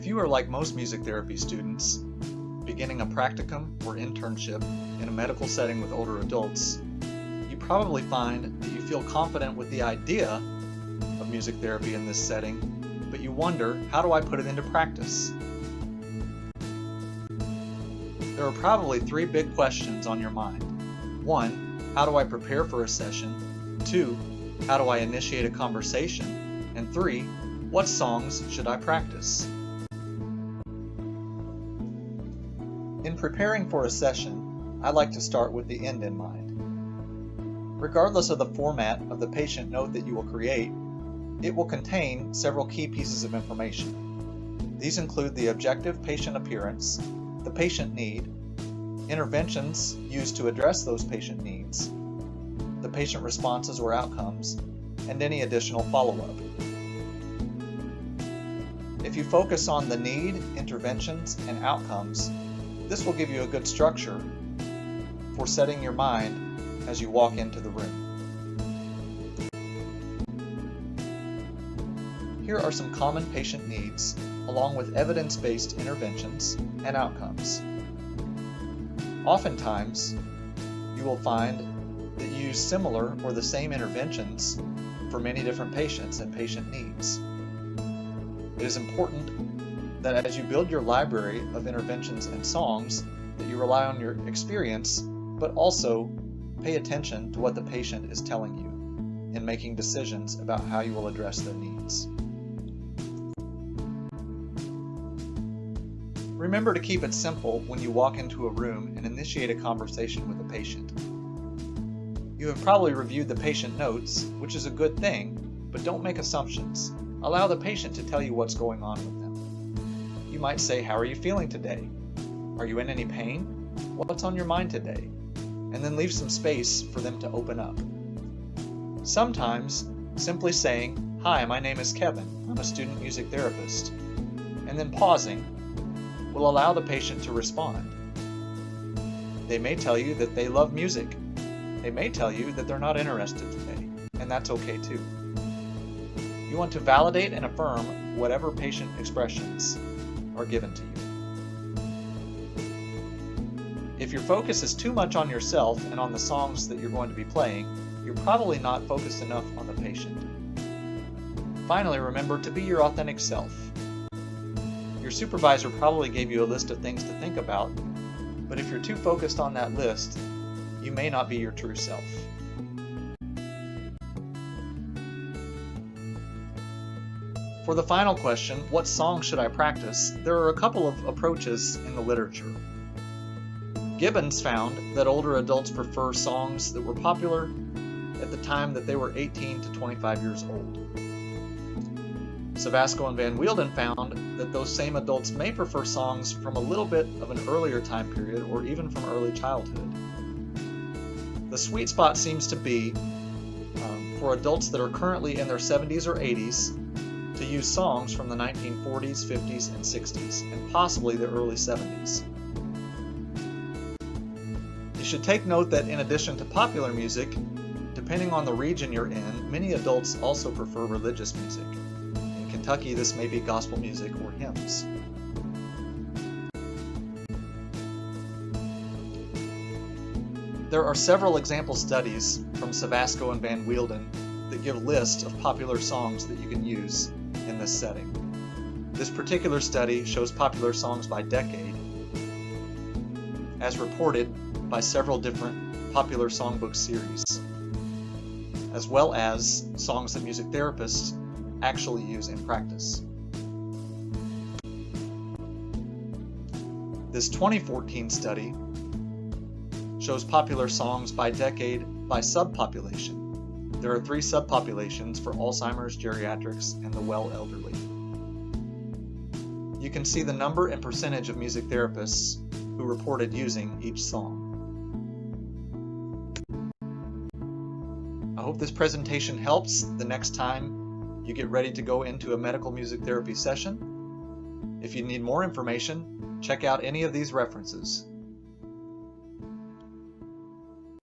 If you are like most music therapy students, beginning a practicum or internship in a medical setting with older adults, you probably find that you feel confident with the idea of music therapy in this setting, but you wonder, how do I put it into practice? There are probably three big questions on your mind. 1, how do I prepare for a session? 2, how do I initiate a conversation? And 3, what songs should I practice? In preparing for a session, I like to start with the end in mind. Regardless of the format of the patient note that you will create, it will contain several key pieces of information. These include the objective patient appearance, the patient need, interventions used to address those patient needs, the patient responses or outcomes, and any additional follow-up. If you focus on the need, interventions, and outcomes, this will give you a good structure for setting your mind as you walk into the room. Here are some common patient needs, along with evidence-based interventions and outcomes. Oftentimes, you will find that you use similar or the same interventions for many different patients and patient needs. It is important that as you build your library of interventions and songs, that you rely on your experience, but also pay attention to what the patient is telling you in making decisions about how you will address their needs. Remember to keep it simple when you walk into a room and initiate a conversation with a patient. You have probably reviewed the patient notes, which is a good thing, but don't make assumptions. Allow the patient to tell you what's going on with them. You might say, "How are you feeling today? Are you in any pain? What's on your mind today?" And then leave some space for them to open up. Sometimes, simply saying, "Hi, my name is Kevin. I'm a student music therapist," and then pausing will allow the patient to respond. They may tell you that they love music. They may tell you that they're not interested today, and that's okay too. You want to validate and affirm whatever patient expressions are given to you. If your focus is too much on yourself and on the songs that you're going to be playing, you're probably not focused enough on the patient. Finally, remember to be your authentic self. Your supervisor probably gave you a list of things to think about, but if you're too focused on that list, you may not be your true self. For the final question, what song should I practice? There are a couple of approaches in the literature. Gibbons found that older adults prefer songs that were popular at the time that they were 18 to 25 years old. Savasco and Van Wielden found that those same adults may prefer songs from a little bit of an earlier time period or even from early childhood. The sweet spot seems to be for adults that are currently in their 70s or 80s to use songs from the 1940s, 50s, and 60s, and possibly the early 70s. You should take note that in addition to popular music, depending on the region you're in, many adults also prefer religious music. In Kentucky, this may be gospel music or hymns. There are several example studies from Savasco and Van Wielden that give lists of popular songs that you can use in this setting. This particular study shows popular songs by decade, as reported by several different popular songbook series, as well as songs that music therapists actually use in practice. This 2014 study shows popular songs by decade by subpopulation. There are 3 subpopulations for Alzheimer's, geriatrics, and the well elderly. You can see the number and percentage of music therapists who reported using each song. I hope this presentation helps the next time you get ready to go into a medical music therapy session. If you need more information, check out any of these references.